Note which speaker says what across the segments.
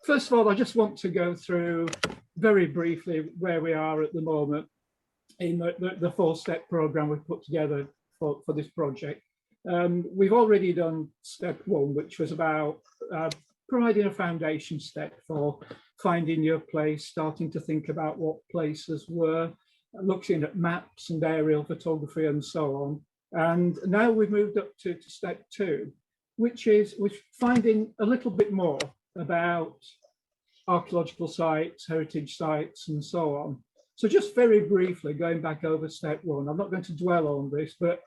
Speaker 1: first of all, I just want to go through very briefly where we are at the moment in the four-step program we've put together for this project. We've already done step one, which was about providing a foundation step for finding your place, starting to think about what places were, looking at maps and aerial photography and so on. And now we've moved up to step two, which is finding a little bit more about archaeological sites, heritage sites, and so on. So just very briefly, going back over step one, I'm not going to dwell on this, but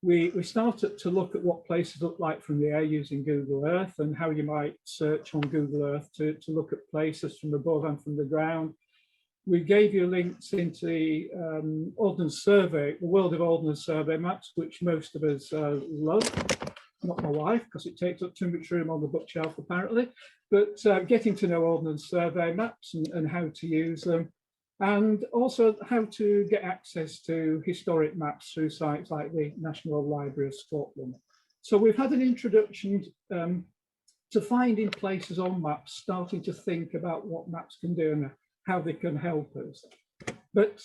Speaker 1: we started to look at what places look like from the air using Google Earth and how you might search on Google Earth to look at places from above and from the ground. We gave you links into the Ordnance Survey, the World of Ordnance Survey maps, which most of us love. Not my wife, because it takes up too much room on the bookshelf apparently, but getting to know Ordnance Survey maps and how to use them, and also how to get access to historic maps through sites like the National Library of Scotland. So we've had an introduction to finding places on maps, starting to think about what maps can do and how they can help us. But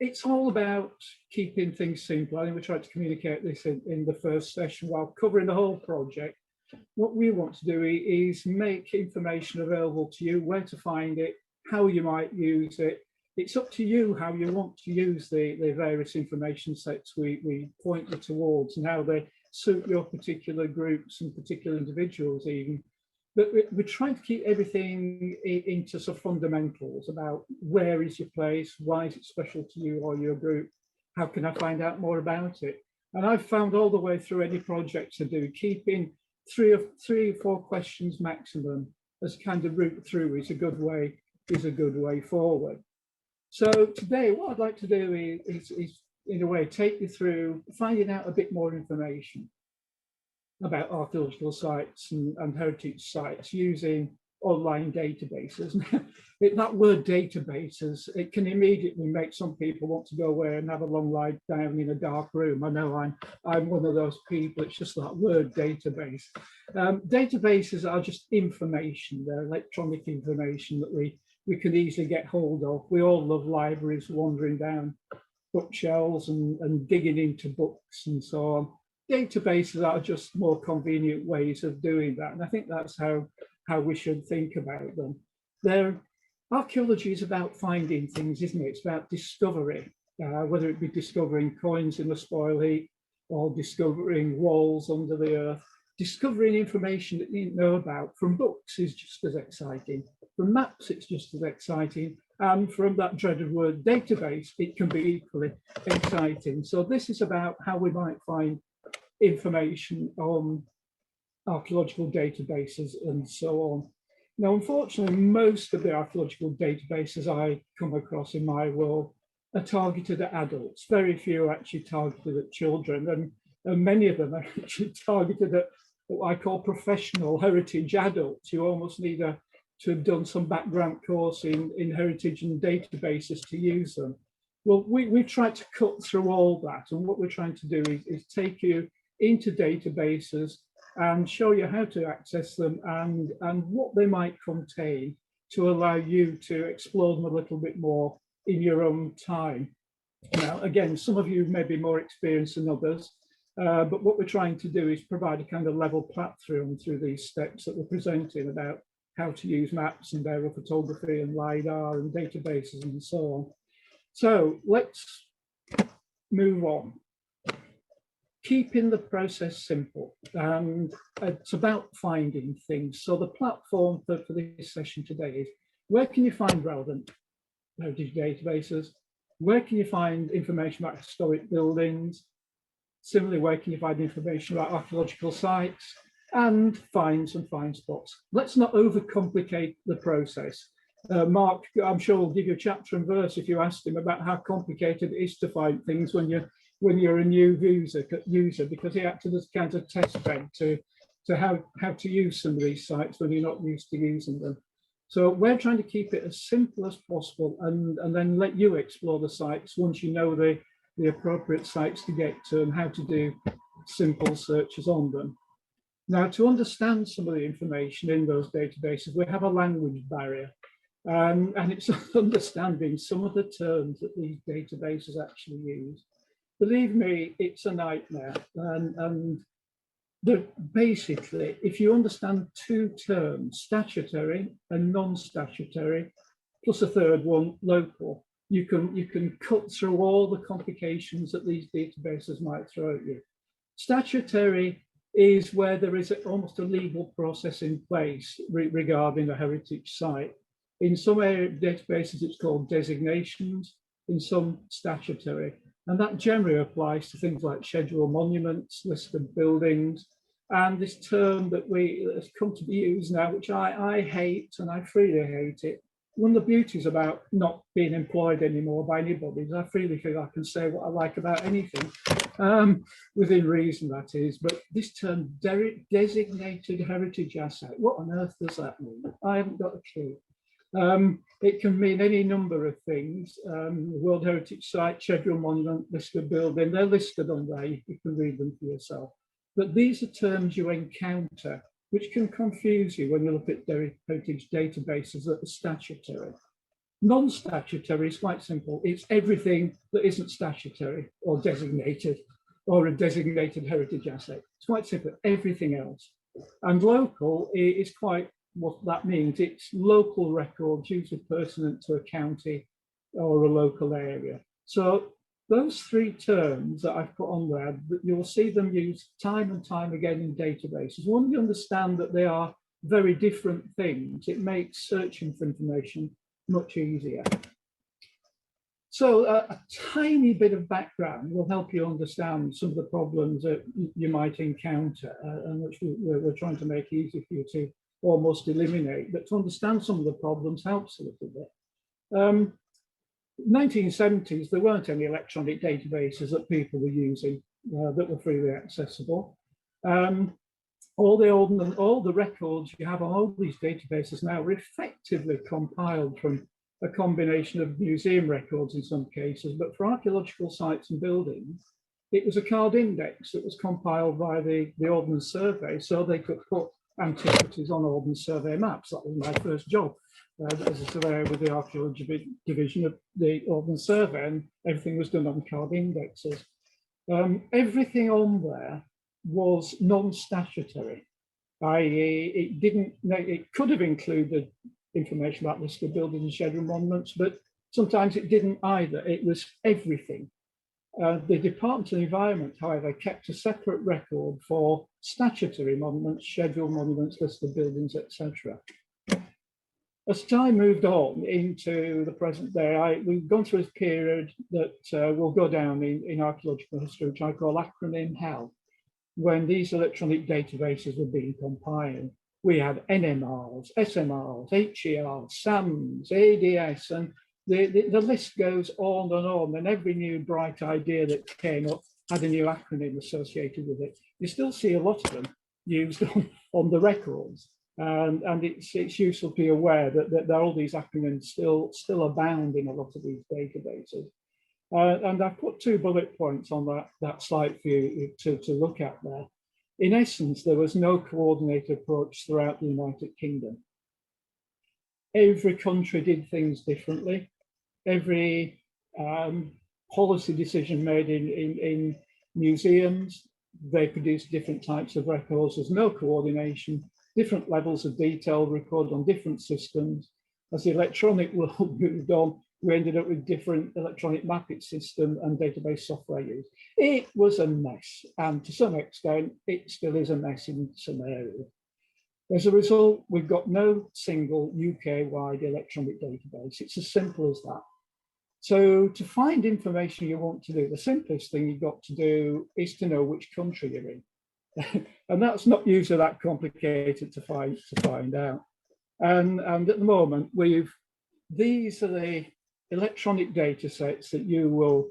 Speaker 1: it's all about keeping things simple. I think we tried to communicate this in the first session while covering the whole project. What we want to do is make information available to you, where to find it, how you might use it. It's up to you how you want to use the various information sets we point you towards and how they suit your particular groups and particular individuals even. But we're trying to keep everything into sort of fundamentals about where is your place, why is it special to you or your group, how can I find out more about it? And I've found all the way through any projects I do, keeping three or four questions maximum as kind of route through is a good way forward. So today, what I'd like to do is in a way take you through finding out a bit more information about archaeological sites and heritage sites using online databases. That word databases, it can immediately make some people want to go away and have a long lie down in a dark room. I know I'm one of those people. It's just that word database. Databases are just information. They're electronic information that we can easily get hold of. We all love libraries, wandering down bookshelves and digging into books and so on. Databases are just more convenient ways of doing that. And I think that's how we should think about them. Archaeology is about finding things, isn't it? It's about discovery, whether it be discovering coins in a spoil heap or discovering walls under the earth. Discovering information that you didn't know about from books is just as exciting. From maps, it's just as exciting. And from that dreaded word database, it can be equally exciting. So this is about how we might find information on archaeological databases and so on. Now, unfortunately, most of the archaeological databases I come across in my world are targeted at adults. Very few are actually targeted at children, and many of them are actually targeted at what I call professional heritage adults. You almost need to have done some background course in heritage and databases to use them. Well, we've tried to cut through all that, and what we're trying to do is take you into databases and show you how to access them and what they might contain to allow you to explore them a little bit more in your own time. Now, again, some of you may be more experienced than others, but what we're trying to do is provide a kind of level platform through these steps that we're presenting about how to use maps and aerial photography and LiDAR and databases and so on. So let's move on. Keeping the process simple, and it's about finding things. So the platform for this session today is, where can you find relevant heritage databases? Where can you find information about historic buildings? Similarly, where can you find information about archaeological sites and finds and find spots? Let's not overcomplicate the process. Mark, I'm sure, will give you a chapter and verse if you ask him about how complicated it is to find things when you're a new user, because he acted as kind of test bed to how to use some of these sites when you're not used to using them. So we're trying to keep it as simple as possible and then let you explore the sites once you know the appropriate sites to get to and how to do simple searches on them. Now, to understand some of the information in those databases, we have a language barrier. And it's understanding some of the terms that these databases actually use. Believe me, it's a nightmare. And basically, if you understand two terms, statutory and non-statutory, plus a third one, local, you can cut through all the complications that these databases might throw at you. Statutory is where there is almost a legal process in place regarding a heritage site. In some databases, it's called designations, in some statutory. And that generally applies to things like scheduled monuments, listed buildings, and this term that has come to be used now, which I hate, and I freely hate it. One of the beauties about not being employed anymore by anybody is I freely feel I can say what I like about anything, within reason, that is. But this term, designated heritage asset, what on earth does that mean? I haven't got a clue. It can mean any number of things. World Heritage Site, scheduled monument, listed building, they're listed on there, you can read them for yourself. But these are terms you encounter, which can confuse you when you look at heritage databases that are statutory. Non-statutory is quite simple. It's everything that isn't statutory or designated, or a designated heritage asset. It's quite simple, everything else. And local is quite what that means. It's local records, usually pertinent to a county or a local area. So those three terms that I've put on there, you'll see them used time and time again in databases. Once you understand that they are very different things, it makes searching for information much easier. So a tiny bit of background will help you understand some of the problems that you might encounter, and which we're trying to make easy for you to almost eliminate. But to understand some of the problems helps a little bit. 1970s, there weren't any electronic databases that people were using that were freely accessible. All the records you have on all these databases now are effectively compiled from a combination of museum records in some cases, but for archaeological sites and buildings, it was a card index that was compiled by the Ordnance Survey, so they could put antiquities on Ordnance Survey maps. That was my first job as a surveyor with the Archaeology Division of the Ordnance Survey, and everything was done on card indexes. Everything on there was non-statutory, i.e. it could have included information about listed buildings and scheduled monuments, but sometimes it didn't either. It was everything. The Department of the Environment, however, kept a separate record for statutory monuments, scheduled monuments, listed buildings, etc. As time moved on into the present day, we've gone through a period that will go down in archaeological history, which I call acronym hell, when these electronic databases were being compiled. We had NMRs, SMRs, HERs, SAMs, ADS, and the list goes on, and every new bright idea that came up had a new acronym associated with it. You still see a lot of them used on the records, and it's useful to be aware that all these acronyms still abound in a lot of these databases. And I've put 2 bullet points on that slide for you to look at there. In essence, there was no coordinated approach throughout the United Kingdom. Every country did things differently. Every policy decision made in museums, they produced different types of records. There's no coordination, different levels of detail recorded on different systems. As the electronic world moved on, we ended up with different electronic mapping system and database software use. It was a mess, and to some extent, it still is a mess in some areas. As a result, we've got no single UK-wide electronic database. It's as simple as that. So to find information you want to do, the simplest thing you've got to do is to know which country you're in. And that's not usually that complicated to find out. And at the moment, these are the electronic data sets that you will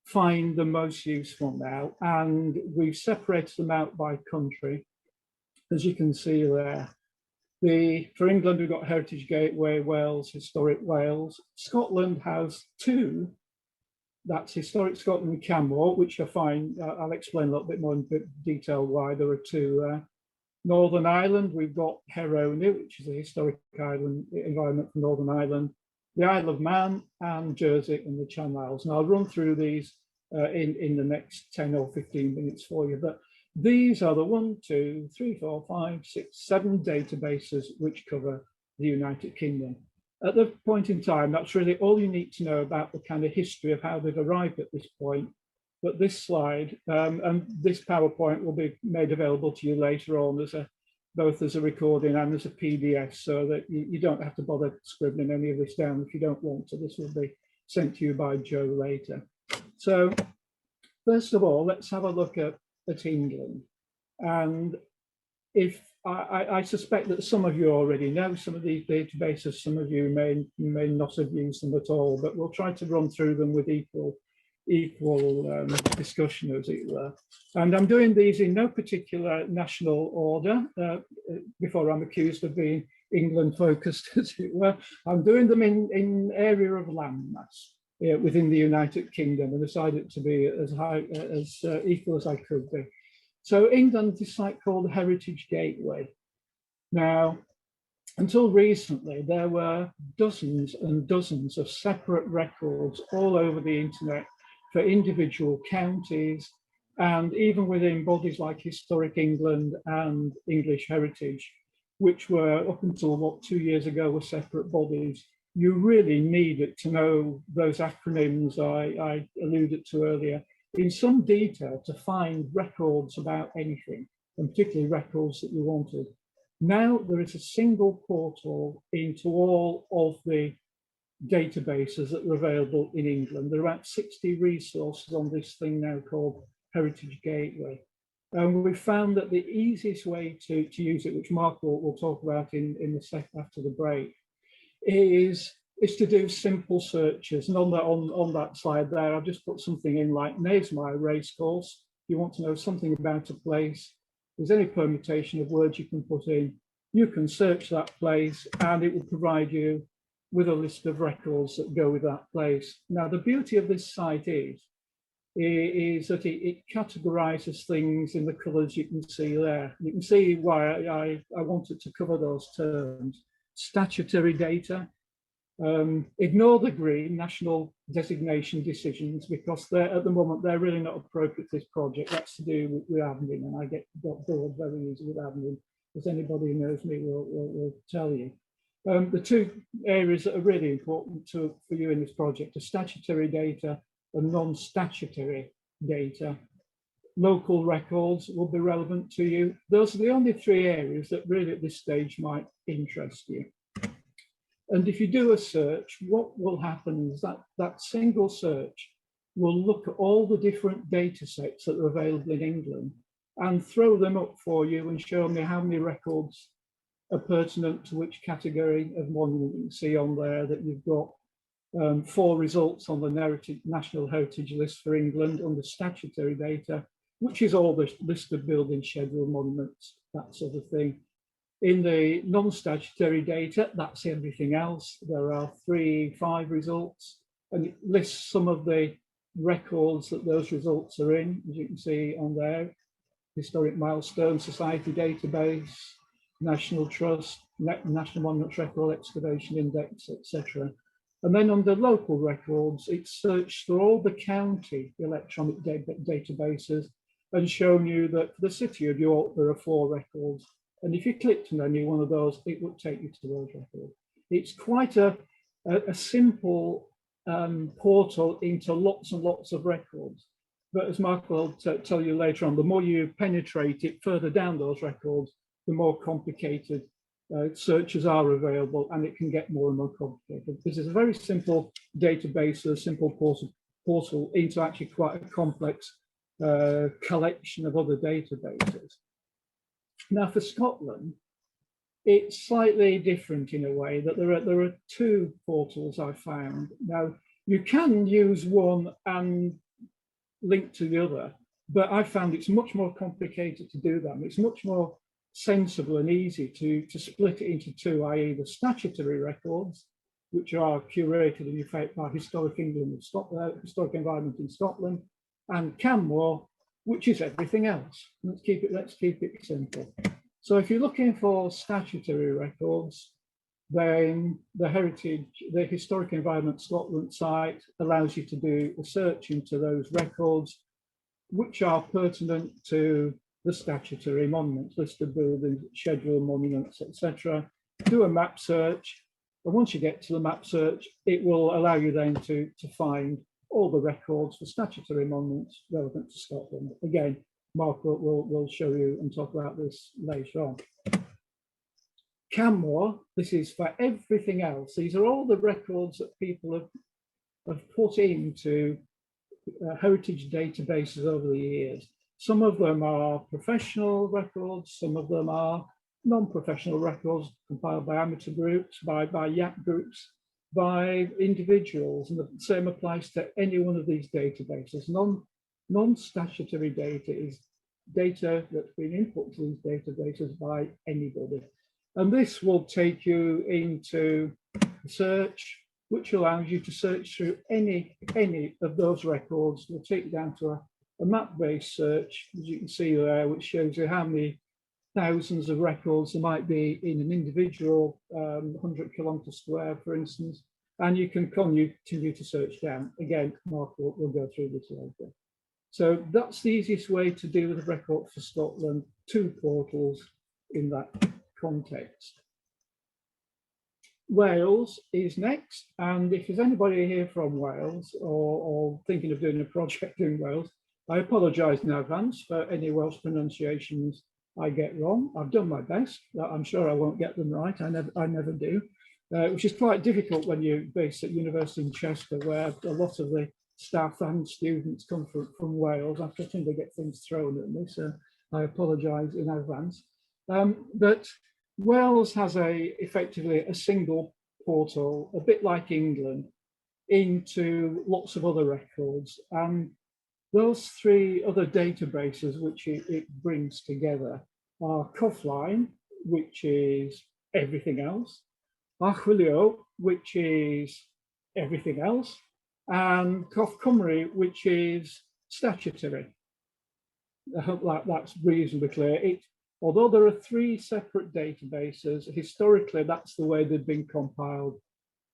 Speaker 1: find the most useful now, and we've separated them out by country, as you can see there. For England, we've got Heritage Gateway, Wales, Historic Wales. Scotland has 2. That's Historic Scotland and Camwell, which I find, I'll explain a little bit more in detail why there are 2 there. Northern Ireland, we've got Herone, which is a historic island environment for Northern Ireland, the Isle of Man, and Jersey and the Channel Islands. And I'll run through these in the next 10 or 15 minutes for you. But these are the 1, 2, 3, 4, 5, 6, 7 databases which cover the United Kingdom. At the point in time, that's really all you need to know about the kind of history of how they've arrived at this point. But this slide and this PowerPoint will be made available to you later on as both as a recording and as a PDF, so that you don't have to bother scribbling any of this down if you don't want to. This will be sent to you by Joe later. So first of all, let's have a look at England. And if I suspect that some of you already know some of these databases, some of you may not have used them at all, but we'll try to run through them with equal discussion, as it were. And I'm doing these in no particular national order, before I'm accused of being England focused, as it were. I'm doing them in area of landmass within the United Kingdom, and decided to be as equal as I could be. So England, this site called the Heritage Gateway. Now, until recently, there were dozens and dozens of separate records all over the internet for individual counties, and even within bodies like Historic England and English Heritage, which were up until what 2 years ago were separate bodies. You really needed to know those acronyms I alluded to earlier in some detail to find records about anything, and particularly records that you wanted. Now there is a single portal into all of the databases that are available in England. There are about 60 resources on this thing now called Heritage Gateway. And we found that the easiest way to use it, which Mark will talk about in the second after the break, is to do simple searches. And on that slide there, I've just put something in like Naesmire Racecourse. You want to know something about a place. There's any permutation of words you can put in. You can search that place and it will provide you with a list of records that go with that place. Now, the beauty of this site is that it categorizes things in the colors you can see there. You can see why I wanted to cover those terms. Statutory data. Ignore the green, national designation decisions, because at the moment they're really not appropriate for this project. That's to do with admin, and I get bored very easily with admin, as anybody who knows me will tell you. The two areas that are really important for you in this project are statutory data and non-statutory data. Local records will be relevant to you. Those are the only three areas that really at this stage might interest you. And if you do a search, what will happen is that single search will look at all the different data sets that are available in England and throw them up for you and show me how many records are pertinent to which category of monument. You can see on there that you've got 4 results on the National Heritage List for England under statutory data, which is all the list of buildings, schedule, monuments, that sort of thing. In the non-statutory data, that's everything else. There are 5 results, and it lists some of the records that those results are in, as you can see on there. Historic Milestone Society Database, National Trust, National Monuments Record Excavation Index, etc. And then under local records, it's searched through all the county electronic databases and shown you that for the city of York, there are 4 records. And if you clicked on any one of those, it would take you to those records. It's quite a simple portal into lots and lots of records. But as Mark will tell you later on, the more you penetrate it further down those records, the more complicated searches are available, and it can get more and more complicated. This is a very simple database, a simple portal into actually quite a complex collection of other databases. Now, for Scotland, it's slightly different in a way that there are 2 portals I found. Now, you can use one and link to the other, but I found it's much more complicated to do that. It's much more sensible and easy to split it into 2, i.e. the statutory records, which are curated in effect by Historic England and Historic Environment in Scotland, and CAMWAR, which is everything else. Let's keep it simple. So if you're looking for statutory records, then the Historic Environment Scotland site allows you to do a search into those records which are pertinent to the statutory monuments, listed buildings, scheduled monuments, etc. Do a map search, and once you get to the map search, it will allow you then to find all the records for statutory monuments relevant to Scotland. Again, Mark will show you and talk about this later on. CAMWA, this is for everything else. These are all the records that people have put into heritage databases over the years. Some of them are professional records, some of them are non-professional records compiled by amateur groups, by YAP groups, by individuals, and the same applies to any one of these databases. Non-statutory data is data that's been input to these databases by anybody. And this will take you into search, which allows you to search through any of those records. We'll take you down to a map-based search, as you can see there, which shows you how many thousands of records there might be in an individual 100 kilometre square, for instance, and you can continue to search down. Again, Mark will go through this later. So that's the easiest way to deal with a record for Scotland, 2 portals in that context. Wales is next, and if there's anybody here from Wales or thinking of doing a project in Wales, I apologise in advance for any Welsh pronunciations I get wrong. I've done my best. I'm sure I won't get them right. I never do, which is quite difficult when you're based at University in Chester, where a lot of the staff and students come from Wales. I pretend to get things thrown at me, so I apologise in advance. But Wales has effectively a single portal, a bit like England, into lots of other records. And those 3 other databases which it brings together are Coffline, which is everything else, Archaeology, which is everything else, and Coff Cymru, which is statutory. I hope that's reasonably clear. Although there are 3 separate databases, historically that's the way they've been compiled,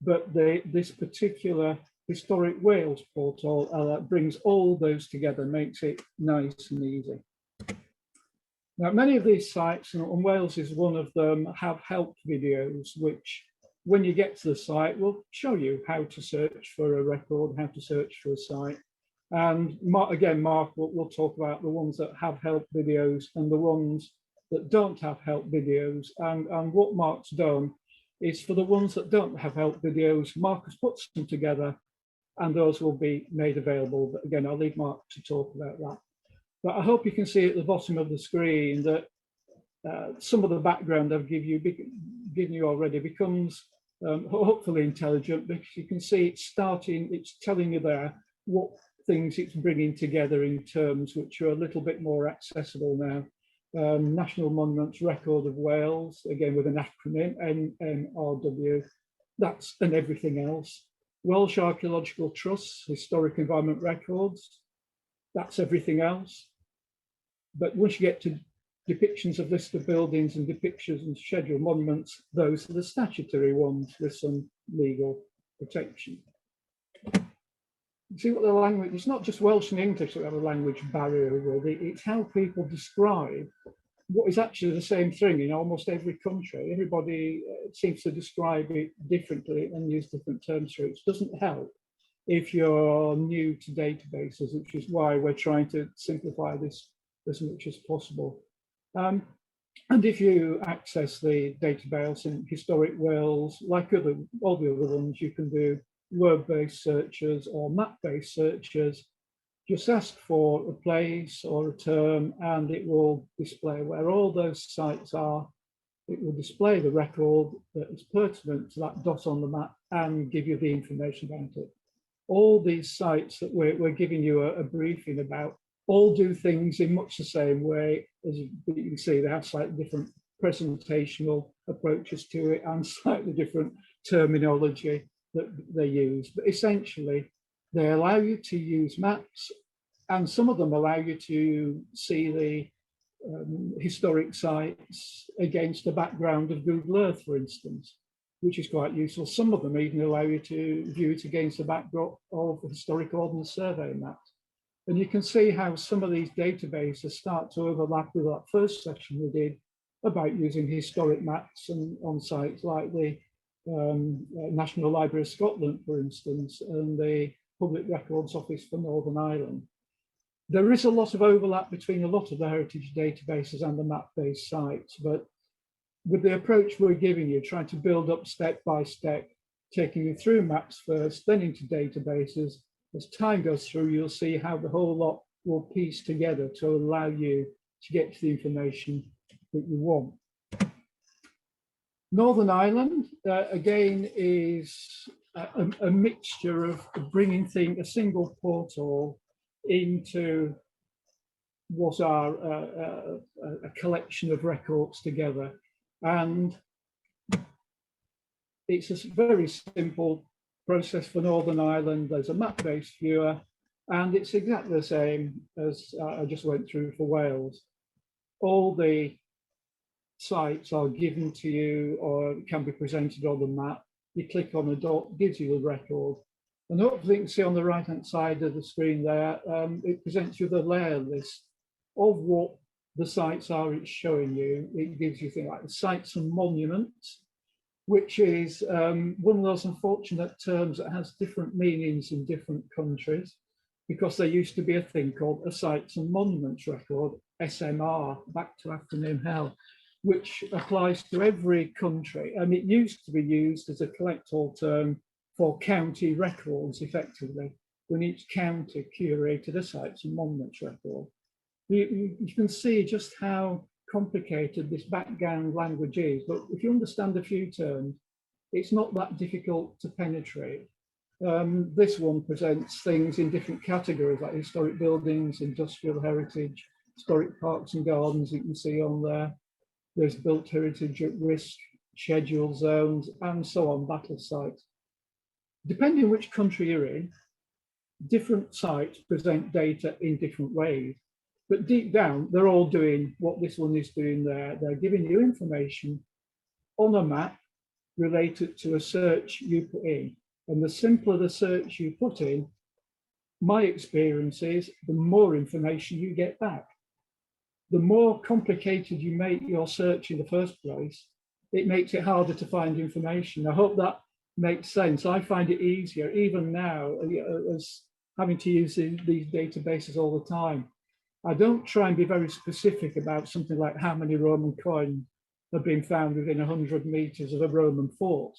Speaker 1: but this particular Historic Wales portal brings all those together, makes it nice and easy. Now, many of these sites, and Wales is one of them, have help videos, which when you get to the site will show you how to search for a record, how to search for a site. And again, Mark will talk about the ones that have help videos and the ones that don't have help videos. And what Mark's done is, for the ones that don't have help videos, Mark has put them together, and those will be made available. But again, I'll leave Mark to talk about that. But I hope you can see at the bottom of the screen that some of the background I've given you already becomes hopefully intelligent, because you can see it's telling you there what things it's bringing together in terms which are a little bit more accessible now. National Monuments Record of Wales, again with an acronym, NMRW, that's and everything else. Welsh Archaeological Trust's Historic Environment Records, that's everything else. But once you get to depictions of listed buildings and depictions and scheduled monuments, those are the statutory ones with some legal protection. You see what the language, it's not just Welsh and English that have a language barrier with it, it's how people describe what is actually the same thing in almost every country. Everybody seems to describe it differently and use different terms for it. It doesn't help if you're new to databases, which is why we're trying to simplify this as much as possible. And if you access the database in Historic Wales, like all the other ones, you can do word-based searches or map-based searches. Just ask for a place or a term, and it will display where all those sites are. It will display the record that is pertinent to that dot on the map and give you the information about it. All these sites that we're giving you a briefing about all do things in much the same way. As you can see, they have slightly different presentational approaches to it and slightly different terminology that they use. But essentially, they allow you to use maps, and some of them allow you to see historic sites against the background of Google Earth, for instance, which is quite useful. Some of them even allow you to view it against the backdrop of historic Ordnance Survey maps. And you can see how some of these databases start to overlap with that first section we did about using historic maps and on sites like the National Library of Scotland, for instance, and the Public Records Office for Northern Ireland. There is a lot of overlap between a lot of the heritage databases and the map-based sites, but with the approach we're giving you, trying to build up step by step, taking you through maps first, then into databases, as time goes through, you'll see how the whole lot will piece together to allow you to get to the information that you want. Northern Ireland, again, is a mixture of bringing a single portal into what are a collection of records together. And it's a very simple process for Northern Ireland. There's a map-based viewer, and it's exactly the same as I just went through for Wales. All the sites are given to you or can be presented on the map. You click on a dot, gives you the record. And hopefully you can see on the right-hand side of the screen there, it presents you the layer list of what the sites are it's showing you. It gives you things like the sites and monuments, which is one of those unfortunate terms that has different meanings in different countries, because there used to be a thing called a sites and monuments record, SMR, back to afternoon hell, which applies to every country. And it used to be used as a collect-all term for county records, effectively, when each county curated a sites and monuments record. You can see just how complicated this background language is, but if you understand a few terms, it's not that difficult to penetrate. This one presents things in different categories, like historic buildings, industrial heritage, historic parks and gardens, you can see on there. There's built heritage at risk, scheduled zones, and so on, battle sites. Depending which country you're in, different sites present data in different ways. But deep down, they're all doing what this one is doing there. They're giving you information on a map related to a search you put in. And the simpler the search you put in, my experience is the more information you get back. The more complicated you make your search in the first place, it makes it harder to find information. I hope that makes sense. I find it easier, even now, as having to use these databases all the time. I don't try and be very specific about something like how many Roman coins have been found within 100 meters of a Roman fort,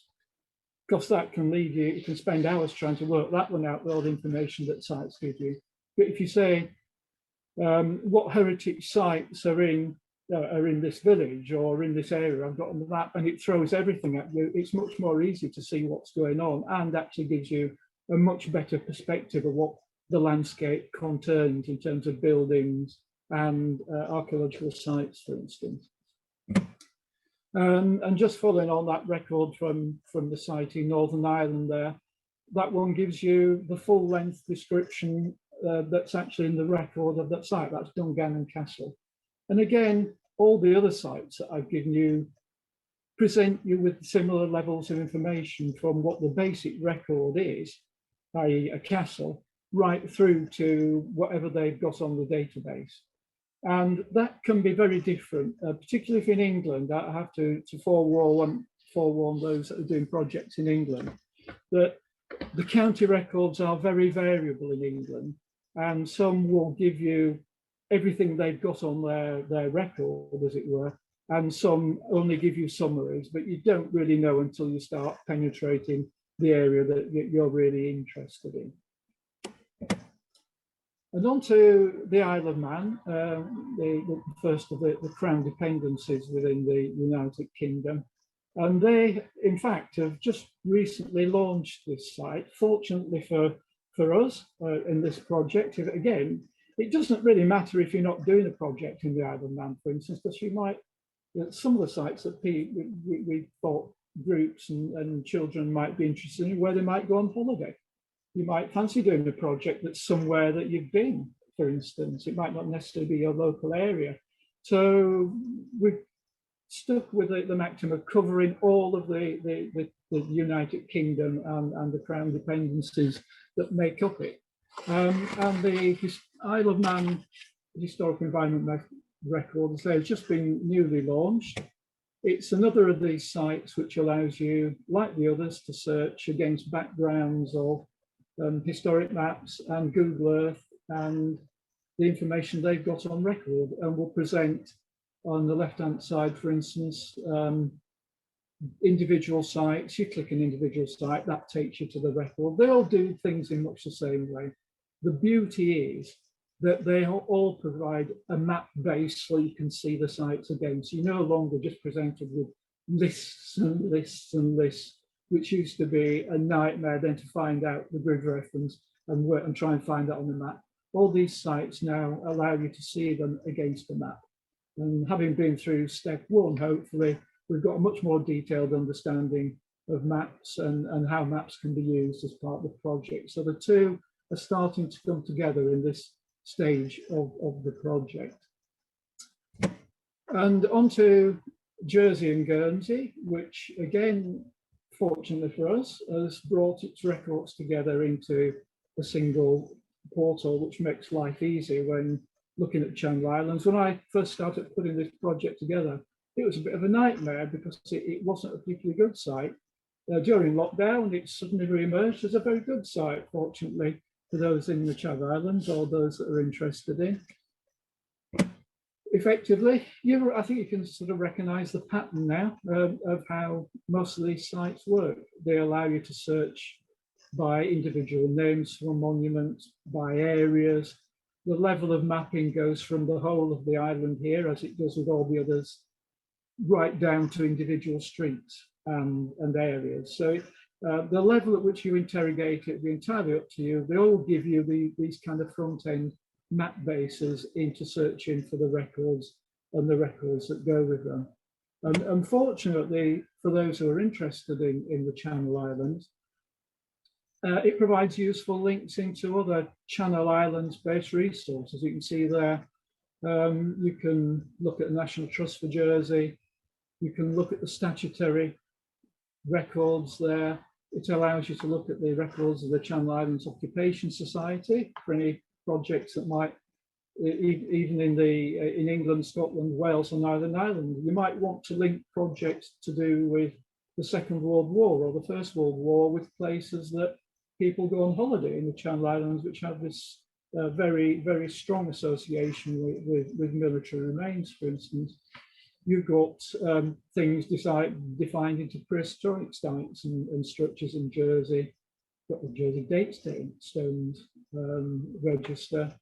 Speaker 1: because that can lead you can spend hours trying to work that one out with all the information that sites give you. But if you say, what heritage sites are in this village or in this area I've got on the map, and it throws everything at you, it's much more easy to see what's going on, and actually gives you a much better perspective of what the landscape contains in terms of buildings and archaeological sites, for instance. And just following on that record from the site in Northern Ireland there, that one gives you the full length description that's actually in the record of that site. That's Dungannon Castle. And again, all the other sites that I've given you present you with similar levels of information from what the basic record is, i.e. a castle, right through to whatever they've got on the database. And that can be very different, particularly if in England. I have to forewarn those that are doing projects in England, that the county records are very variable in England, and some will give you everything they've got on their record, as it were, and some only give you summaries, but you don't really know until you start penetrating the area that you're really interested in. And on to the Isle of Man, the first of the Crown dependencies within the United Kingdom. And they, in fact, have just recently launched this site. Fortunately for us in this project, again, it doesn't really matter if you're not doing a project in the Isle of Man, for instance, because you might, some of the sites that we thought groups and children might be interested in, where they might go on holiday. You might fancy doing a project that's somewhere that you've been, for instance. It might not necessarily be your local area. So we've stuck with the maximum of covering all of the United Kingdom and the Crown dependencies that make up it. And the Isle of Man Historical Environment Record, as they've just been newly launched. It's another of these sites which allows you, like the others, to search against backgrounds of historic maps and Google Earth and the information they've got on record, and will present on the left-hand side, for instance, individual sites. You click an individual site, that takes you to the record. They all do things in much the same way. The beauty is that they all provide a map base so you can see the sites again. So you're no longer just presented with lists and lists and lists, which used to be a nightmare then to find out the grid reference and work and try and find that on the map. All these sites now allow you to see them against the map. And having been through step one, hopefully, we've got a much more detailed understanding of maps and how maps can be used as part of the project. So the two are starting to come together in this stage of the project. And onto Jersey and Guernsey, which again, fortunately for us, has brought its records together into a single portal, which makes life easy when looking at Channel Islands. When I first started putting this project together, it was a bit of a nightmare because it wasn't a particularly good site. During lockdown, it suddenly re-emerged as a very good site, fortunately, for those in the Channel Islands or those that are interested in. Effectively, I think you can sort of recognise the pattern now of how most of these sites work. They allow you to search by individual names for monuments, by areas. The level of mapping goes from the whole of the island here, as it does with all the others, right down to individual streets and areas. So the level at which you interrogate it will be entirely up to you. They all give you these kind of front-end map bases into searching for the records and the records that go with them. And unfortunately, for those who are interested in the Channel Islands, it provides useful links into other Channel Islands-based resources. You can see there, you can look at the National Trust for Jersey. You can look at the statutory records there. It allows you to look at the records of the Channel Islands Occupation Society for any projects that might, even in England, Scotland, Wales, and Northern Ireland, you might want to link projects to do with the Second World War or the First World War with places that people go on holiday in the Channel Islands, which have this very, very strong association with military remains, for instance. You've got things defined into prehistoric sites and structures in Jersey. You've got the Jersey Stones register.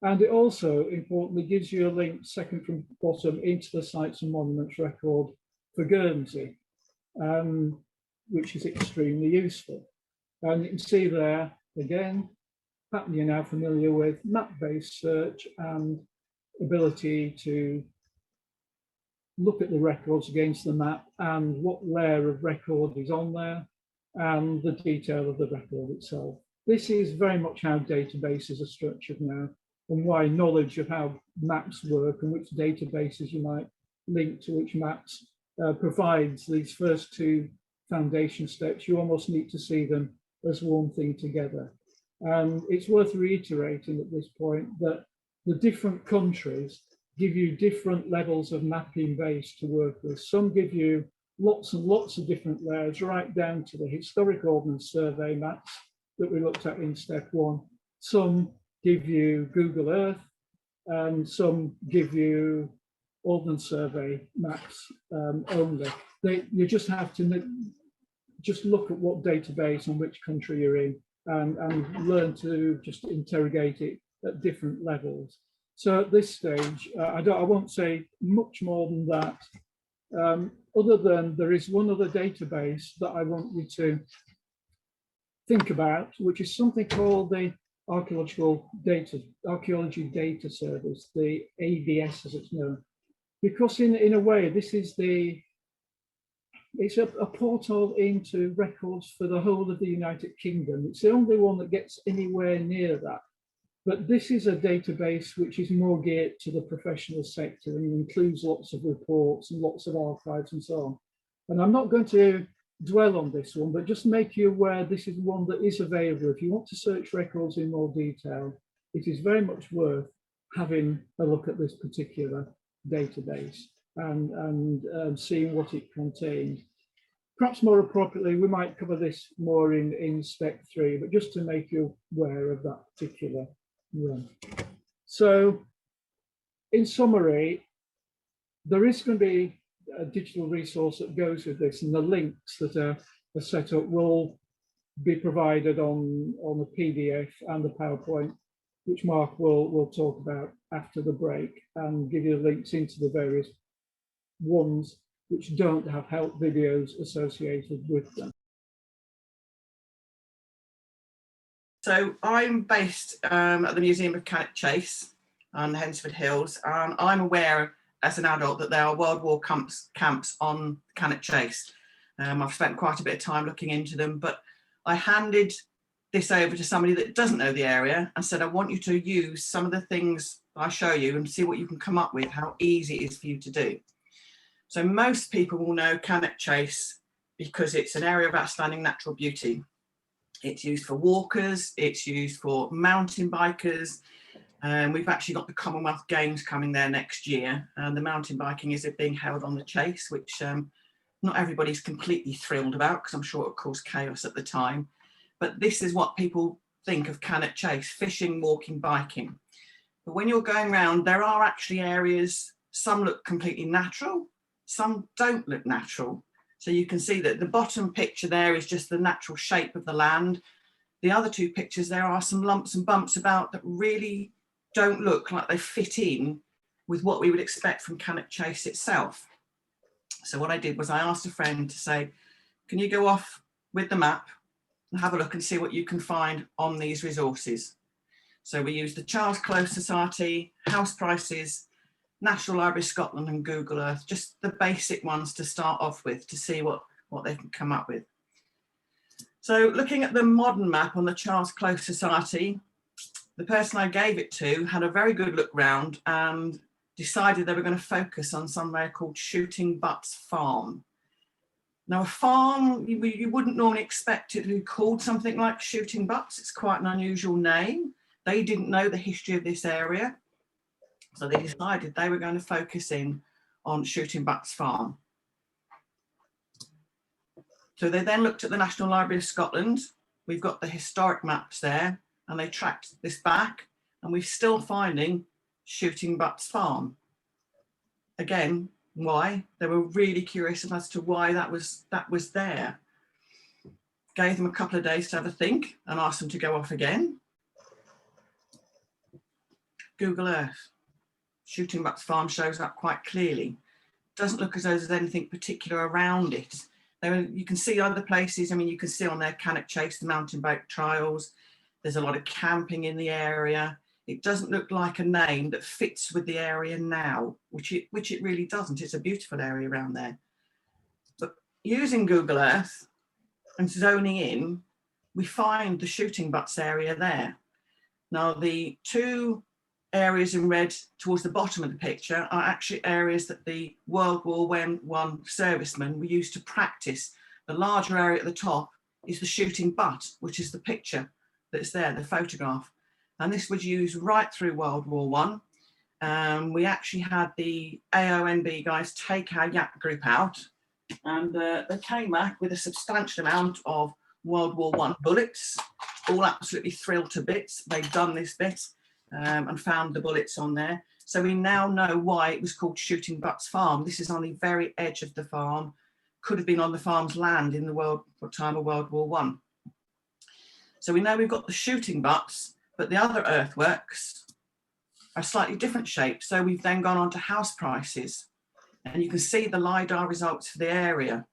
Speaker 1: And it also, importantly, gives you a link, second from bottom, into the Sites and Monuments record for Guernsey, which is extremely useful. And you can see there, again, pattern you're now familiar with, map-based search and ability to look at the records against the map and what layer of record is on there and the detail of the record itself. This is very much how databases are structured now, and why knowledge of how maps work and which databases you might link to which maps provides these first two foundation steps. You almost need to see them as one thing together. And it's worth reiterating at this point that the different countries give you different levels of mapping base to work with. Some give you lots and lots of different layers, right down to the historic Ordnance Survey maps that we looked at in step one. Some give you Google Earth, and some give you Ordnance Survey maps only. You just have to just look at what database and which country you're in, and learn to just interrogate it at different levels. So at this stage, I won't say much more than that, other than there is one other database that I want you to think about, which is something called the Archaeology Data Service, the ADS as it's known. Because in a way, this is it's a portal into records for the whole of the United Kingdom. It's the only one that gets anywhere near that. But this is a database which is more geared to the professional sector and includes lots of reports and lots of archives and so on. And I'm not going to dwell on this one, but just make you aware this is one that is available. If you want to search records in more detail, it is very much worth having a look at this particular database and seeing what it contains. Perhaps more appropriately, we might cover this more in Spec 3, but just to make you aware of that particular run. So, in summary, there is going to be a digital resource that goes with this, and the links that are set up will be provided on the PDF and the PowerPoint, which Mark will talk about after the break, and give you links into the various ones which don't have help videos associated with them.
Speaker 2: So I'm based at the Museum of Cannock Chase on the Hensford Hills, and I'm aware as an adult that there are World War camps on Cannock Chase. I've spent quite a bit of time looking into them, but I handed this over to somebody that doesn't know the area and said, I want you to use some of the things I show you and see what you can come up with, how easy it is for you to do. So most people will know Cannock Chase because it's an area of outstanding natural beauty. It's used for walkers, it's used for mountain bikers. We've actually got the Commonwealth Games coming there next year, and the mountain biking is being held on the Chase, which not everybody's completely thrilled about because I'm sure it caused chaos at the time. But this is what people think of Cannock Chase: fishing, walking, biking. But when you're going around, there are actually areas, some look completely natural, some don't look natural. So you can see that the bottom picture there is just the natural shape of the land. The other two pictures, there are some lumps and bumps about that really don't look like they fit in with what we would expect from Cannock Chase itself. So what I did was I asked a friend to say, can you go off with the map and have a look and see what you can find on these resources? So we used the Charles Close Society, house prices, National Library of Scotland and Google Earth, just the basic ones to start off with to see what they can come up with. So looking at the modern map on the Charles Close Society, the person I gave it to had a very good look round and decided they were going to focus on somewhere called Shooting Butts Farm. Now, a farm, you wouldn't normally expect it to be called something like Shooting Butts. It's quite an unusual name. They didn't know the history of this area, so they decided they were going to focus in on Shooting Butts Farm. So they then looked at the National Library of Scotland. We've got the historic maps there, and they tracked this back, and we're still finding Shooting Butts Farm. Again, why? They were really curious as to why that was there. Gave them a couple of days to have a think and asked them to go off again. Google Earth. Shooting Butts Farm shows up quite clearly. Doesn't look as though there's anything particular around it. You can see other places. I mean, you can see on there Cannock Chase, the mountain bike trials. There's a lot of camping in the area. It doesn't look like a name that fits with the area now, which it really doesn't. It's a beautiful area around there. But using Google Earth and zoning in, we find the Shooting Butts area there. Now, the two areas in red towards the bottom of the picture are actually areas that the World War I servicemen were used to practice. The larger area at the top is the Shooting Butt, which is the picture that's there, the photograph. And this was used right through World War I. We actually had the AONB guys take our YAP group out, and they came back with a substantial amount of World War I bullets, all absolutely thrilled to bits. They'd done this bit and found the bullets on there. So we now know why it was called Shooting Butts Farm. This is on the very edge of the farm, could have been on the farm's land in the time of World War I. So we know we've got the Shooting Butts, but the other earthworks are slightly different shapes. So we've then gone on to house prices, and you can see the LiDAR results for the area.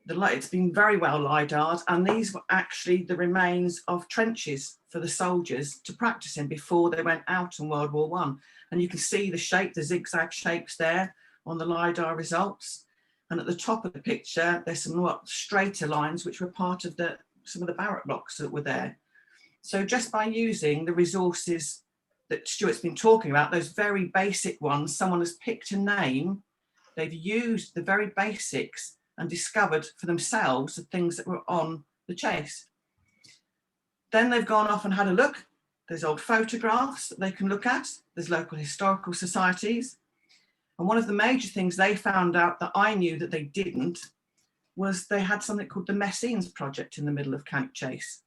Speaker 2: It's been very well LiDAR'd, and these were actually the remains of trenches for the soldiers to practice in before they went out in World War I. And you can see the shape, the zigzag shapes there on the LiDAR results. And at the top of the picture, there's some straighter lines, which were part of some of the barrack blocks that were there. So just by using the resources that Stuart's been talking about, those very basic ones, someone has picked a name, they've used the very basics and discovered for themselves the things that were on the chase. Then they've gone off and had a look. There's old photographs that they can look at. There's local historical societies. And one of the major things they found out that I knew that they didn't was they had something called the Messines project in the middle of Cannock Chase.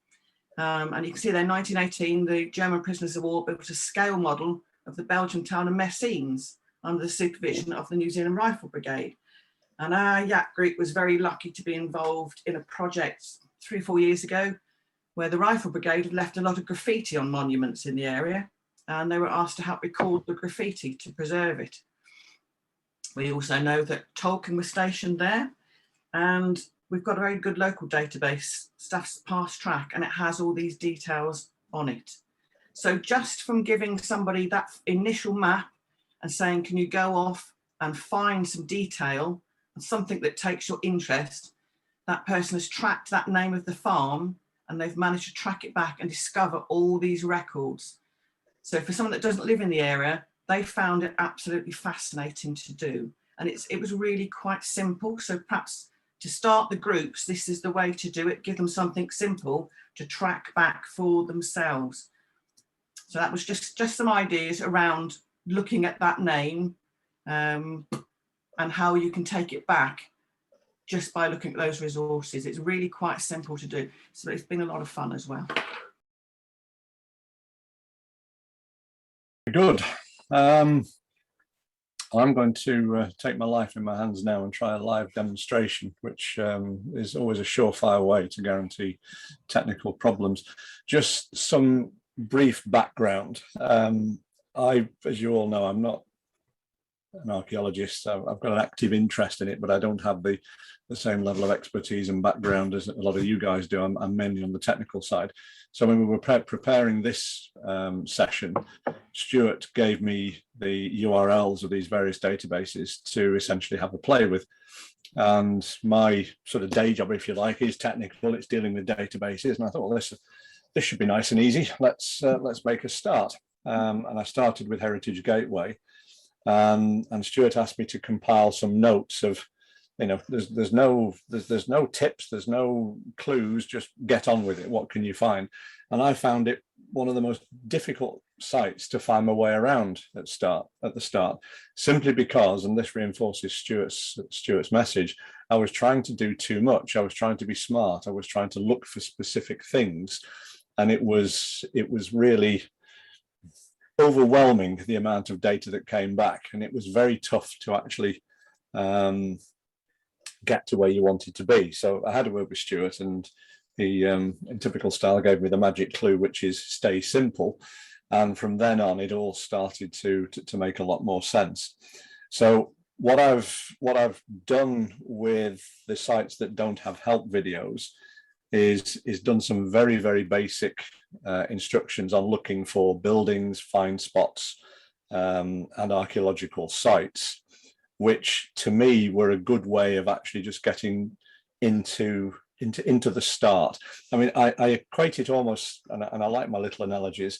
Speaker 2: And you can see there in 1918, the German prisoners of war built a scale model of the Belgian town of Messines under the supervision of the New Zealand Rifle Brigade. And our YAC group was very lucky to be involved in a project 3 or 4 years ago where the Rifle Brigade had left a lot of graffiti on monuments in the area, and they were asked to help record the graffiti to preserve it. We also know that Tolkien was stationed there, and we've got a very good local database, Staff's Past Track, and it has all these details on it. So just from giving somebody that initial map and saying, can you go off and find some detail and something that takes your interest, that person has tracked that name of the farm and they've managed to track it back and discover all these records. So for someone that doesn't live in the area, they found it absolutely fascinating to do. And it was really quite simple. So perhaps to start the groups, this is the way to do it. Give them something simple to track back for themselves. So that was just some ideas around looking at that name and how you can take it back just by looking at those resources. It's really quite simple to do. So it's been a lot of fun as well.
Speaker 3: Good. I'm going to take my life in my hands now and try a live demonstration, which is always a surefire way to guarantee technical problems. Just some brief background. As you all know, I'm not an archaeologist. I've got an active interest in it, but I don't have the same level of expertise and background as a lot of you guys do. I'm mainly on the technical side. So when we were preparing this session, Stuart gave me the URLs of these various databases to essentially have a play with. And my sort of day job, if you like, is technical. It's dealing with databases. And I thought, well, this should be nice and easy. Let's make a start. And I started with Heritage Gateway. And Stuart asked me to compile some notes of, you know, there's no tips, there's no clues, just get on with it. What can you find? And I found it one of the most difficult sites to find my way around at the start, simply because, and this reinforces Stuart's message, I was trying to do too much. I was trying to be smart. I was trying to look for specific things, and it was really overwhelming, the amount of data that came back, and it was very tough to actually get to where you wanted to be. So I had a word with Stuart, and he, in typical style, gave me the magic clue, which is stay simple. And from then on, it all started to make a lot more sense. So what I've done with the sites that don't have help videos is done some very, very basic instructions on looking for buildings, find spots, and archaeological sites, which to me were a good way of actually just getting into the start. I mean, I equate it almost, and I like my little analogies.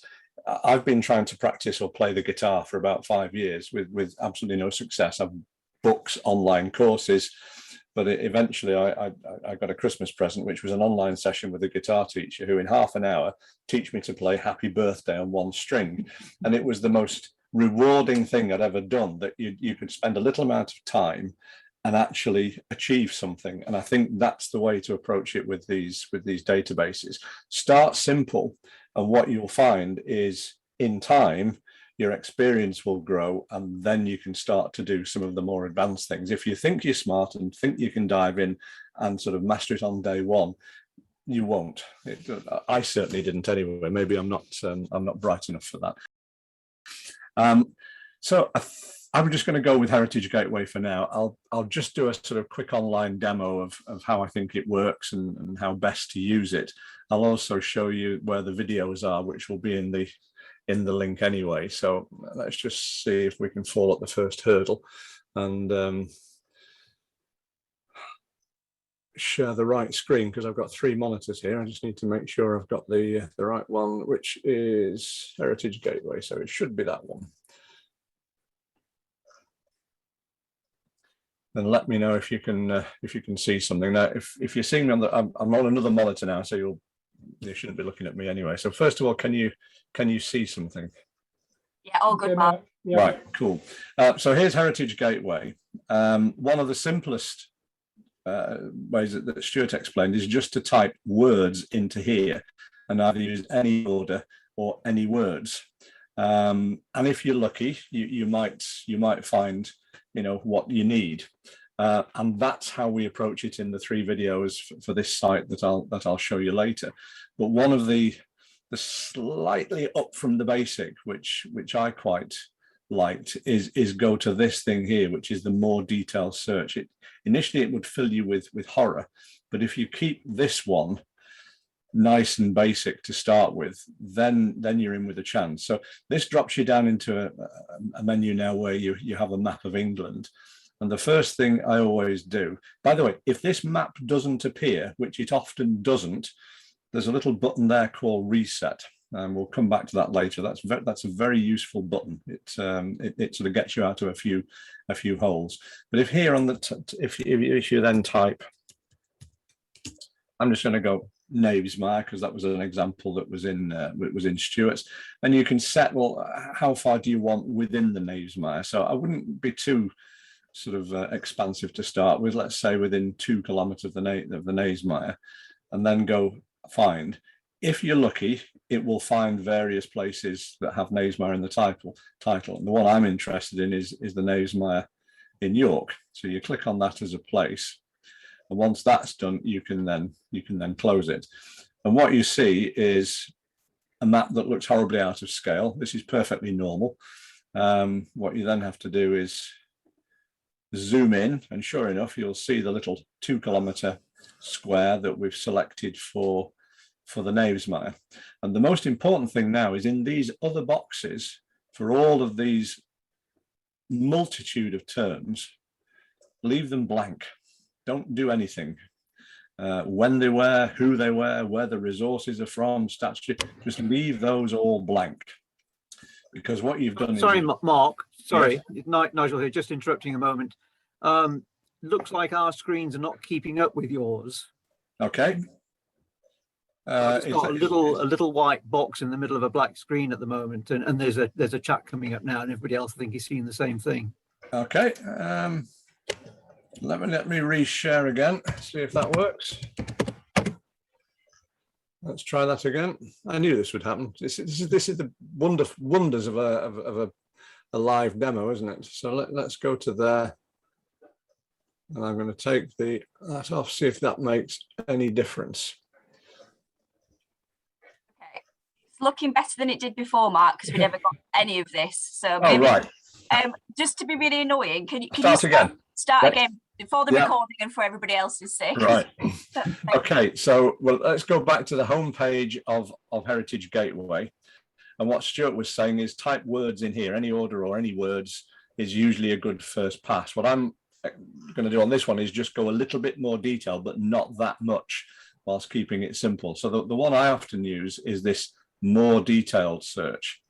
Speaker 3: I've been trying to practice or play the guitar for about 5 years with absolutely no success. I've books, online courses, but eventually I got a Christmas present, which was an online session with a guitar teacher who in half an hour teach me to play Happy Birthday on one string. And it was the most rewarding thing I'd ever done, that you could spend a little amount of time and actually achieve something. And I think that's the way to approach it with these databases. Start simple, and what you'll find is in time, your experience will grow, and then you can start to do some of the more advanced things. If you think you're smart and think you can dive in and sort of master it on day one, you won't. I certainly didn't anyway. Maybe I'm not bright enough for that. So I'm just going to go with Heritage Gateway for now. I'll just do a sort of quick online demo of how I think it works and how best to use it. I'll also show you where the videos are, which will be in the link anyway. So let's just see if we can fall up the first hurdle. And share the right screen because I've got 3 monitors here. I just need to make sure I've got the right one, which is Heritage Gateway. So it should be that one. Then let me know if you can see something. Now, if you're seeing me on the, I'm on another monitor now, so you shouldn't be looking at me anyway. So first of all, can you see something?
Speaker 4: Yeah, all good, Mark.
Speaker 1: Yeah.
Speaker 3: Right, cool. So here's Heritage Gateway. One of the simplest ways that Stuart explained is just to type words into here and either use any order or any words. And if you're lucky, you might find what you need. And that's how we approach it in the 3 videos for this site that I'll show you later. But one of the slightly up from the basic, which I quite liked, is go to this thing here, which is the more detailed search. Initially it would fill you with horror, but if you keep this one nice and basic to start with, then you're in with a chance. So this drops you down into a menu now where you have a map of England. And the first thing I always do, by the way, if this map doesn't appear, which it often doesn't, there's a little button there called reset. And we'll come back to that later. That's a very useful button. It sort of gets you out of a few holes. But if here on the if you then type, I'm just going to go Knavesmire because that was an example that was in Stuart's, and you can set, well, how far do you want within the Knavesmire? So I wouldn't be too sort of expansive to start with. Let's say within 2 kilometers of the Knavesmire, and then go find. If you're lucky, it will find various places that have Knavesmire in the title. And the one I'm interested in is the Knavesmire in York. So you click on that as a place, and once that's done, you can then close it. And what you see is a map that looks horribly out of scale. This is perfectly normal. What you then have to do is zoom in, and sure enough, you'll see the little 2 kilometer square that we've selected for the Knavesmire. And the most important thing now is in these other boxes, for all of these multitude of terms, leave them blank. Don't do anything. When they were, who they were, where the resources are from, statutory, just leave those all blank. Because what you've done
Speaker 5: Sorry,
Speaker 3: is...
Speaker 5: Mark, sorry,
Speaker 3: Yes.
Speaker 5: Nigel here, just interrupting a moment. Looks like our screens are not keeping up with yours.
Speaker 3: Okay.
Speaker 5: It's got a little white box in the middle of a black screen at the moment, and there's a chat coming up now, and everybody else I think is seeing the same thing.
Speaker 3: Okay. Let me reshare again, see if that works. Let's try that again. I knew this would happen. This is the wonders of a live demo, isn't it? So let's go to there, and I'm going to take that off, see if that makes any difference.
Speaker 4: Okay. It's looking better than it did before, Mark, because we never got any of this. So
Speaker 3: Oh,
Speaker 4: maybe
Speaker 3: right.
Speaker 4: Just to be really annoying, can you
Speaker 3: Yep.
Speaker 4: start again for the
Speaker 3: Yep.
Speaker 4: recording and for everybody else's sake?
Speaker 3: Right. Okay, so well, let's go back to the home page of Heritage Gateway. And what Stuart was saying is type words in here. Any order or any words is usually a good first pass. What I'm going to do on this one is just go a little bit more detail, but not that much, whilst keeping it simple. So the one I often use is this more detailed search.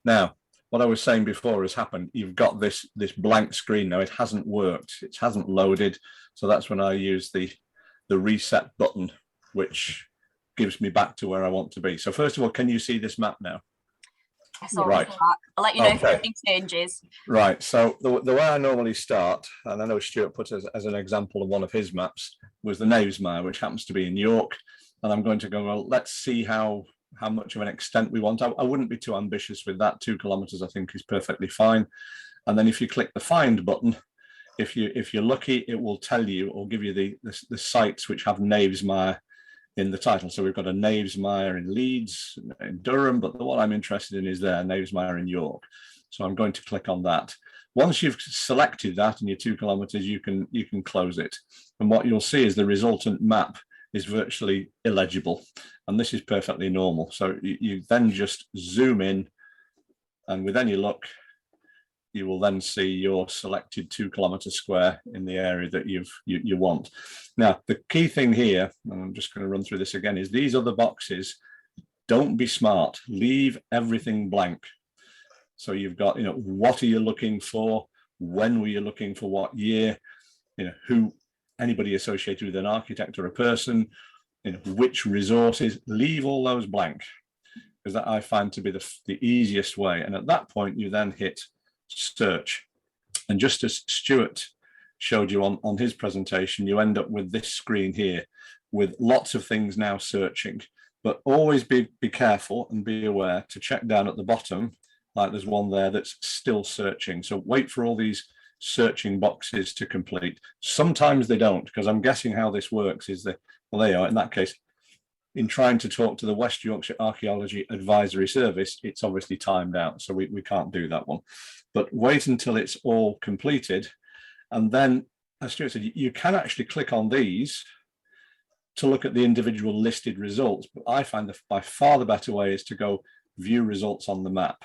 Speaker 3: Now, what I was saying before has happened. You've got this blank screen now. It hasn't worked. It hasn't loaded. So that's when I use the reset button, which gives me back to where I want to be. So first of all, can you see this map now?
Speaker 4: Yes, all
Speaker 3: Right.
Speaker 4: right. Mark. I'll let you know if
Speaker 3: Okay.
Speaker 4: anything changes.
Speaker 3: Right. So the way I normally start, and I know Stuart put as an example of one of his maps, was the Knavesmire, which happens to be in York. And I'm going to go, well, let's see how much of an extent we want. I wouldn't be too ambitious with that. 2 kilometers, I think, is perfectly fine. And then if you click the find button, if you're lucky, it will tell you or give you the sites which have Knavesmire in the title. So we've got a Knavesmire in Leeds, in Durham, but the one I'm interested in is there, Knavesmire in York. So I'm going to click on that. Once you've selected that in your 2 kilometers, you can close it. And what you'll see is the resultant map is virtually illegible. And this is perfectly normal. So you then just zoom in, and with any luck, you will then see your selected 2 kilometre square in the area that you want. Now, the key thing here, and I'm just going to run through this again, is these other boxes, don't be smart, leave everything blank. So you've got, what are you looking for? When were you looking for what year? Who, anybody associated with an architect or a person, which resources, leave all those blank, because that I find to be the easiest way. And at that point, you then hit search. And just as Stuart showed you on his presentation, you end up with this screen here with lots of things now searching. But always be careful and be aware to check down at the bottom, like there's one there that's still searching. So wait for all these searching boxes to complete. Sometimes they don't, because I'm guessing how this works is that, well, they are, in that case, in trying to talk to the West Yorkshire Archaeology Advisory Service, it's obviously timed out, so we can't do that one. But wait until it's all completed. And then, as Stuart said, you can actually click on these to look at the individual listed results. But I find that by far the better way is to go view results on the map.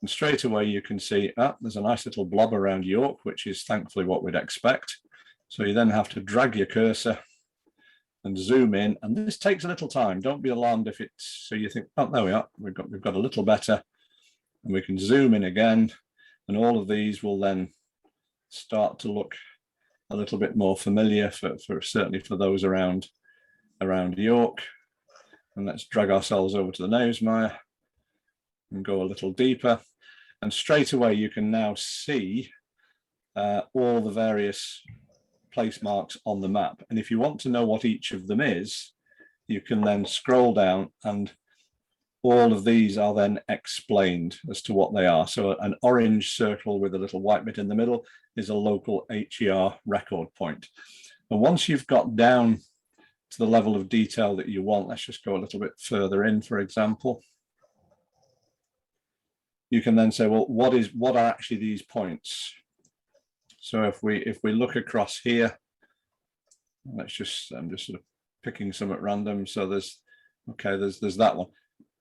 Speaker 3: And straight away you can see, there's a nice little blob around York, which is thankfully what we'd expect. So you then have to drag your cursor and zoom in, and this takes a little time. Don't be alarmed if it's, so you think, there we are, we've got a little better, and we can zoom in again, and all of these will then start to look a little bit more familiar for certainly for those around York. And let's drag ourselves over to the Knavesmire and go a little deeper, and straight away you can now see all the various place marks on the map. And if you want to know what each of them is, you can then scroll down, and all of these are then explained as to what they are. So an orange circle with a little white bit in the middle is a local HER record point. And once you've got down to the level of detail that you want, let's just go a little bit further in, for example. You can then say, well, what are actually these points? So if we look across here, I'm just sort of picking some at random. So there's that one.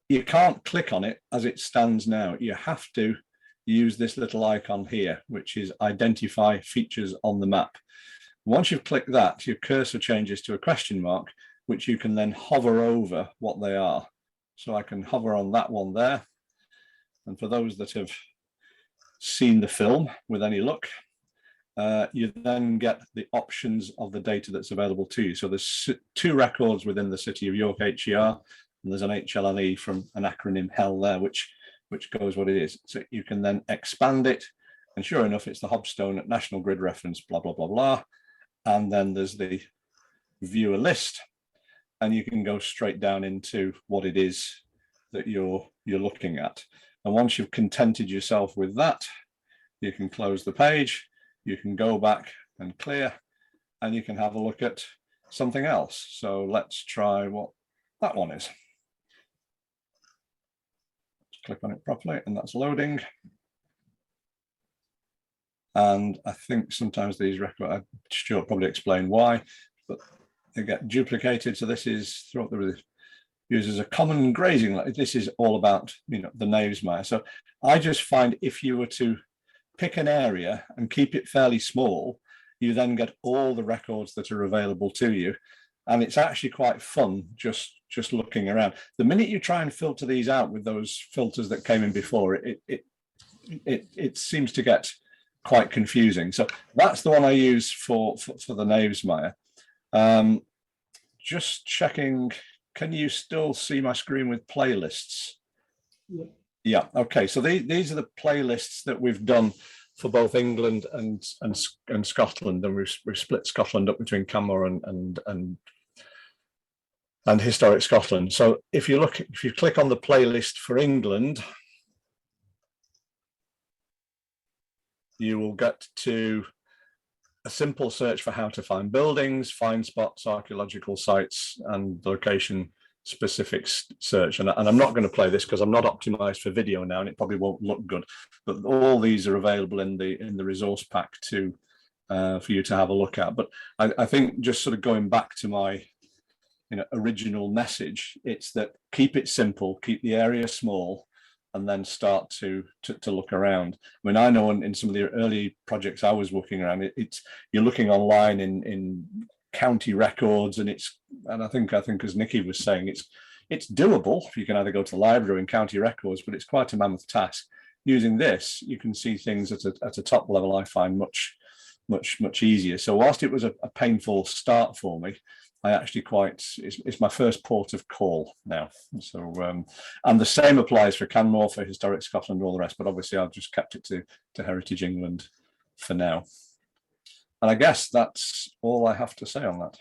Speaker 3: You can't click on it as it stands now. You have to use this little icon here, which is identify features on the map. Once you've clicked that, your cursor changes to a question mark, which you can then hover over what they are. So I can hover on that one there. And for those that have seen the film with any luck, you then get the options of the data that's available to you. So there's 2 records within the City of York HER, and there's an HLNE from an acronym HEL there, which goes what it is. So you can then expand it, and sure enough, it's the Hobstone at National Grid reference, blah, blah, blah, blah. And then there's the viewer list, and you can go straight down into what it is that you're looking at. And once you've contented yourself with that, you can close the page, you can go back and clear, and you can have a look at something else. So let's try what that one is. Let's click on it properly, and that's loading. And I think sometimes these records, Stuart probably explain why, but they get duplicated. So this is throughout the uses a common grazing. This is all about, the Knavesmire. So I just find if you were to pick an area and keep it fairly small, you then get all the records that are available to you. And it's actually quite fun just looking around. The minute you try and filter these out with those filters that came in before, it seems to get quite confusing. So that's the one I use for the Knavesmire. Just checking, can you still see my screen with playlists? Yeah, okay. So these are the playlists that we've done for both England and Scotland, and we've split Scotland up between Canmore and historic Scotland. So if you click on the playlist for England, you will get to a simple search for how to find buildings, find spots, archaeological sites, and location specific search. And I'm not going to play this because I'm not optimized for video now, and it probably won't look good. But all these are available in the resource pack for you to have a look at. But I think just sort of going back to my original message, it's that keep it simple, keep the area small, and then start to look around. I mean, I know in some of the early projects I was working around, it's you're looking online in county records, and I think as Nikki was saying, it's doable. You can either go to the library or in county records, but it's quite a mammoth task. Using this, you can see things at a top level. I find much easier. So whilst it was a painful start for me, I actually it's my first port of call now. So and the same applies for Canmore, for Historic Scotland, all the rest. But obviously, I've just kept it to Heritage England for now. And I guess that's all I have to say on that.